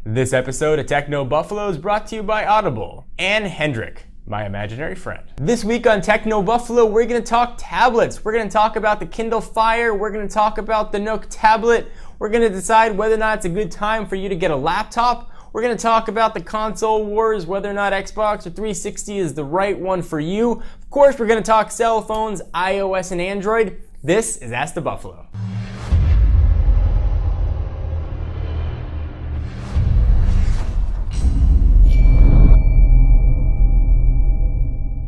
This episode of Techno Buffalo is brought to you by Audible and Hendrik, my imaginary friend. This week on Techno Buffalo, we're going to talk tablets. We're going to talk about the Kindle Fire. We're going to talk about the Nook tablet. We're going to decide whether or not it's a good time for you to get a laptop. We're going to talk about the console wars, whether or not Xbox or 360 is the right one for you. Of course, we're going to talk cell phones, iOS and Android. This is Ask the Buffalo.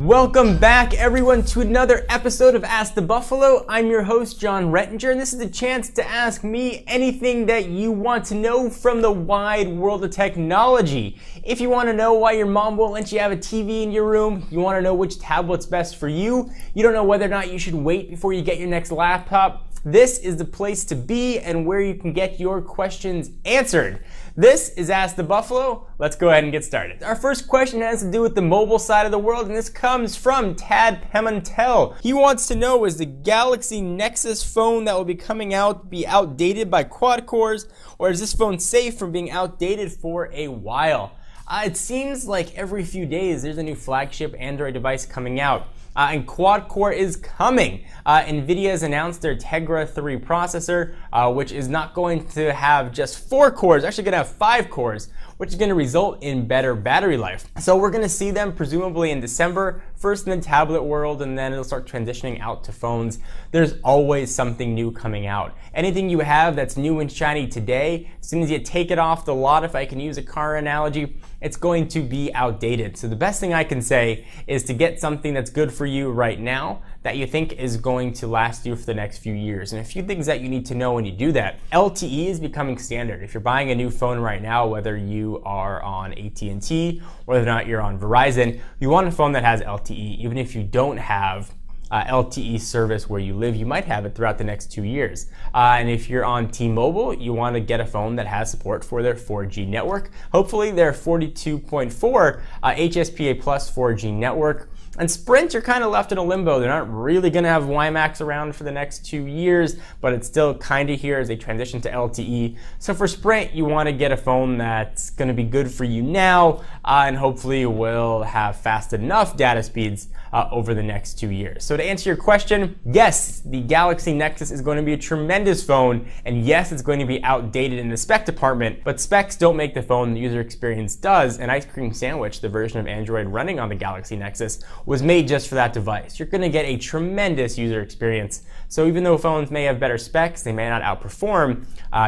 Welcome back, everyone, to another episode of Ask the Buffalo. I'm your host, John Rettinger, and this is a chance to ask me anything that you want to know from the wide world of technology. If you want to know why your mom won't let you have a TV in your room, you want to know which tablet's best for you, you don't know whether or not you should wait before you get your next laptop, this is the place to be and where you can get your questions answered. This is Ask the Buffalo. Let's go ahead and get started. Our first question has to do with the mobile side of the world, and this comes from Tad Pimentel. He wants to know, is the Galaxy Nexus phone that will be coming out be outdated by quad cores, or is this phone safe from being outdated for a while? It seems like every few days there's a new flagship Android device coming out. And quad-core is coming. NVIDIA has announced their Tegra 3 processor, which is not going to have just 4 cores, actually going to have 5 cores, which is going to result in better battery life. So we're going to see them presumably in December, first in the tablet world, and then it'll start transitioning out to phones. There's always something new coming out. Anything you have that's new and shiny today, as soon as you take it off the lot, if I can use a car analogy, it's going to be outdated. So the best thing I can say is to get something that's good for you right now that you think is going to last you for the next few years. And a few things that you need to know when you do that. LTE is becoming standard. If you're buying a new phone right now, whether you are on AT&T, whether or not you're on Verizon, you want a phone that has LTE. Even if you don't have LTE service where you live, you might have it throughout the next 2 years. And if you're on T-Mobile, you want to get a phone that has support for their 4G network. Hopefully their 42.4 HSPA plus 4G network. And Sprint, you're kind of left in a limbo. They're not really going to have WiMAX around for the next 2 years, but it's still kind of here as they transition to LTE. So for Sprint, you want to get a phone that's going to be good for you now, and hopefully will have fast enough data speeds over the next 2 years. So to answer your question, yes, the Galaxy Nexus is going to be a tremendous phone, and yes, it's going to be outdated in the spec department, but specs don't make the phone, the user experience does. And Ice Cream Sandwich, the version of Android running on the Galaxy Nexus, was made just for that device. You're going to get a tremendous user experience. So even though phones may have better specs, they may not outperform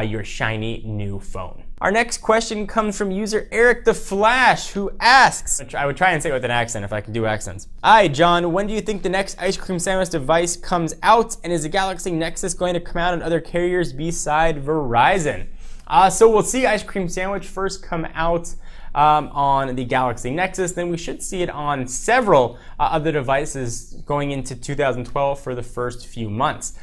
your shiny new phone. Our next question comes from user Eric the Flash, who asks, I would try and say it with an accent if I could do accents. Hi John, when do you think the next Ice Cream Sandwich device comes out, and is the Galaxy Nexus going to come out on other carriers beside Verizon? So we'll see Ice Cream Sandwich first come out on the Galaxy Nexus, then we should see it on several other devices going into 2012 for the first few months.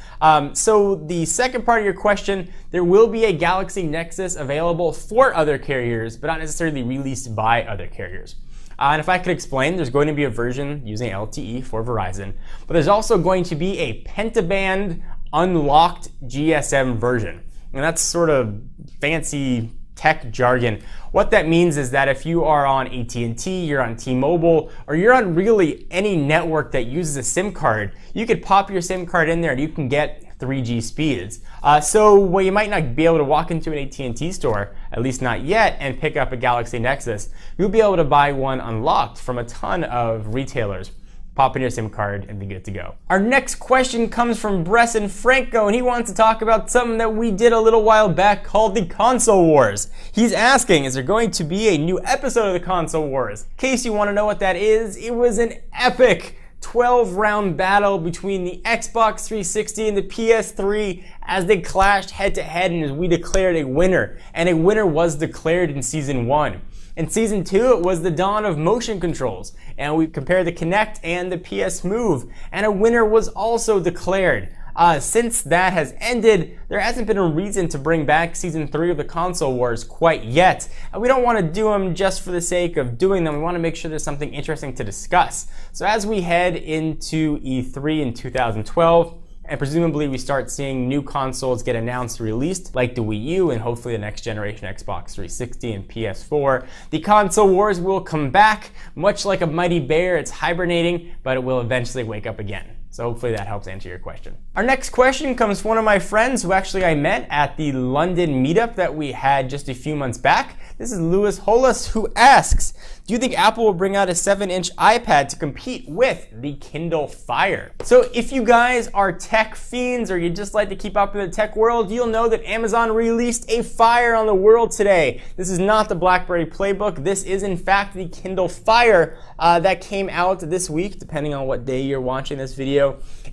So the second part of your question, there will be a Galaxy Nexus available for other carriers, but not necessarily released by other carriers. And if I could explain, there's going to be a version using LTE for Verizon, but there's also going to be a pentaband unlocked GSM version. And that's sort of fancy tech jargon. What that means is that if you are on AT&T, you're on T-Mobile, or you're on really any network that uses a SIM card, you could pop your SIM card in there and you can get 3G speeds. So while you might not be able to walk into an AT&T store, at least not yet, and pick up a Galaxy Nexus, you'll be able to buy one unlocked from a ton of retailers. Pop in your SIM card and be good to go. Our next question comes from Bresson Franco, and he wants to talk about something that we did a little while back called the Console Wars. He's asking, is there going to be a new episode of the Console Wars? In case you want to know what that is, it was an epic 12-round battle between the Xbox 360 and the PS3 as they clashed head-to-head, and as we declared a winner. And a winner was declared in Season 1. In Season 2, it was the dawn of motion controls, and we compared the Kinect and the PS Move, and a winner was also declared. Since that has ended, there hasn't been a reason to bring back Season 3 of the Console Wars quite yet. And we don't want to do them just for the sake of doing them. We want to make sure there's something interesting to discuss. So as we head into E3 in 2012, and presumably we start seeing new consoles get announced and released, like the Wii U and hopefully the next generation Xbox 360 and PS4. The console wars will come back. Much like a mighty bear, it's hibernating, but it will eventually wake up again. So hopefully that helps answer your question. Our next question comes from one of my friends who actually I met at the London meetup that we had just a few months back. This is Lewis Hollis, who asks, do you think Apple will bring out a 7-inch iPad to compete with the Kindle Fire? So if you guys are tech fiends or you just like to keep up in the tech world, you'll know that Amazon released a Fire on the world today. This is not the BlackBerry Playbook. This is in fact the Kindle Fire that came out this week, depending on what day you're watching this video.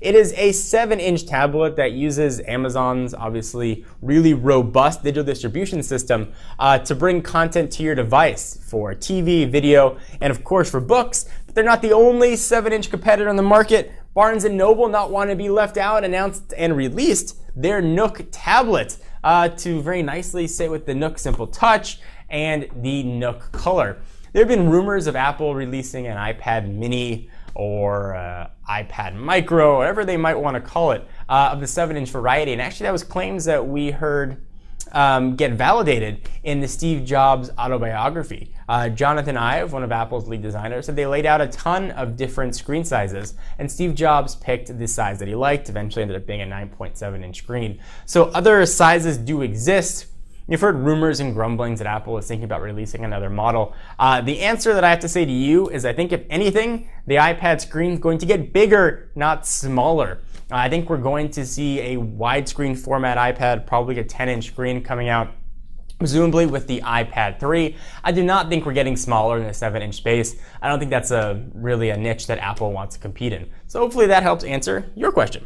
It is a 7-inch tablet that uses Amazon's obviously really robust digital distribution system to bring content to your device for TV, video, and of course for books. But they're not the only 7-inch competitor on the market. Barnes & Noble, not wanting to be left out, announced and released their Nook tablet to very nicely sit with the Nook Simple Touch and the Nook Color. There have been rumors of Apple releasing an iPad mini or iPad Micro, whatever they might want to call it, of the 7-inch variety. And actually that was claims that we heard get validated in the Steve Jobs autobiography. Jonathan Ive, one of Apple's lead designers, said they laid out a ton of different screen sizes, and Steve Jobs picked the size that he liked, eventually ended up being a 9.7-inch screen. So other sizes do exist. You've heard rumors and grumblings that Apple is thinking about releasing another model. The answer that I have to say to you is I think if anything, the iPad screen is going to get bigger, not smaller. I think we're going to see a widescreen format iPad, probably a 10-inch screen coming out, presumably with the iPad 3. I do not think we're getting smaller in the 7-inch space. I don't think that's really a niche that Apple wants to compete in. So hopefully that helps answer your question.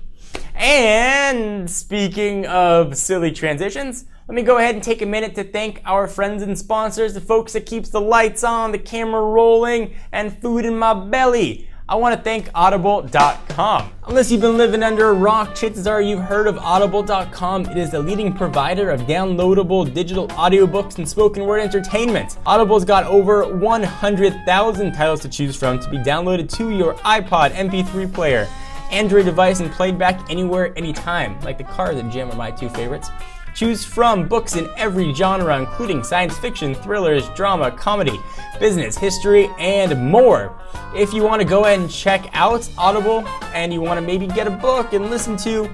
And speaking of silly transitions, let me go ahead and take a minute to thank our friends and sponsors, the folks that keeps the lights on, the camera rolling, and food in my belly. I want to thank Audible.com. Unless you've been living under a rock, chances are you've heard of Audible.com. It is the leading provider of downloadable digital audiobooks and spoken word entertainment. Audible's got over 100,000 titles to choose from to be downloaded to your iPod, MP3 player, Android device, and played back anywhere, anytime. Like the Cars and Jam are my two favorites. Choose from books in every genre, including science fiction, thrillers, drama, comedy, business, history, and more. If you want to go ahead and check out Audible and you want to maybe get a book and listen to,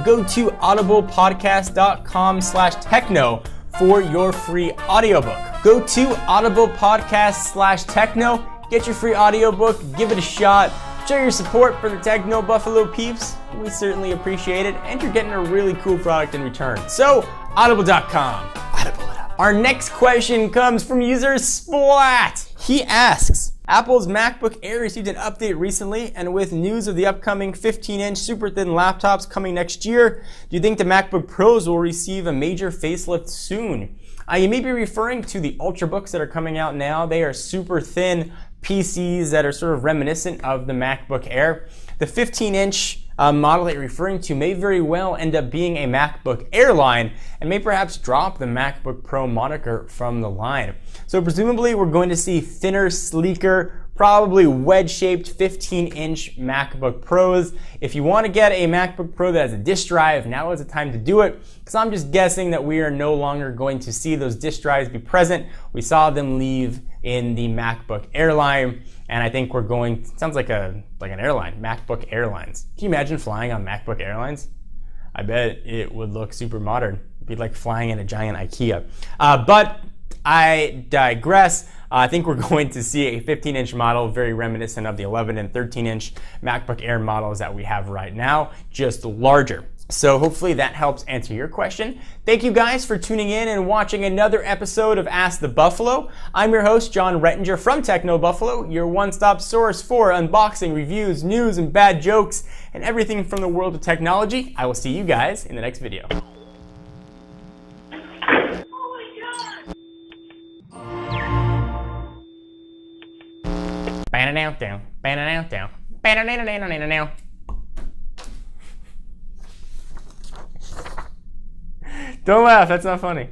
go to audiblepodcast.com/techno for your free audiobook. Go to audiblepodcast/techno, get your free audiobook, give it a shot. Show your support for the Techno Buffalo peeps. We certainly appreciate it, and you're getting a really cool product in return. So, audible.com. Audible it up. Our next question comes from user Splat. He asks, Apple's MacBook Air received an update recently, and with news of the upcoming 15-inch super thin laptops coming next year, do you think the MacBook Pros will receive a major facelift soon? You may be referring to the Ultrabooks that are coming out now. They are super thin PCs that are sort of reminiscent of the MacBook Air. The 15-inch model that you're referring to may very well end up being a MacBook Air line and may perhaps drop the MacBook Pro moniker from the line. So presumably we're going to see thinner, sleeker, probably wedge-shaped 15-inch MacBook Pros. If you want to get a MacBook Pro that has a disk drive, now is the time to do it, because I'm just guessing that we are no longer going to see those disk drives be present. We saw them leave in the MacBook Airline, and I think we're going, sounds like an airline, MacBook Airlines. Can you imagine flying on MacBook Airlines? I bet it would look super modern. It'd be like flying in a giant IKEA. But I digress. I think we're going to see a 15-inch model very reminiscent of the 11 and 13-inch MacBook Air models that we have right now, just larger. So hopefully that helps answer your question. Thank you guys for tuning in and watching another episode of Ask the Buffalo. I'm your host, John Rettinger from Techno Buffalo, your one-stop source for unboxing, reviews, news, and bad jokes, and everything from the world of technology. I will see you guys in the next video. Don't laugh, that's not funny.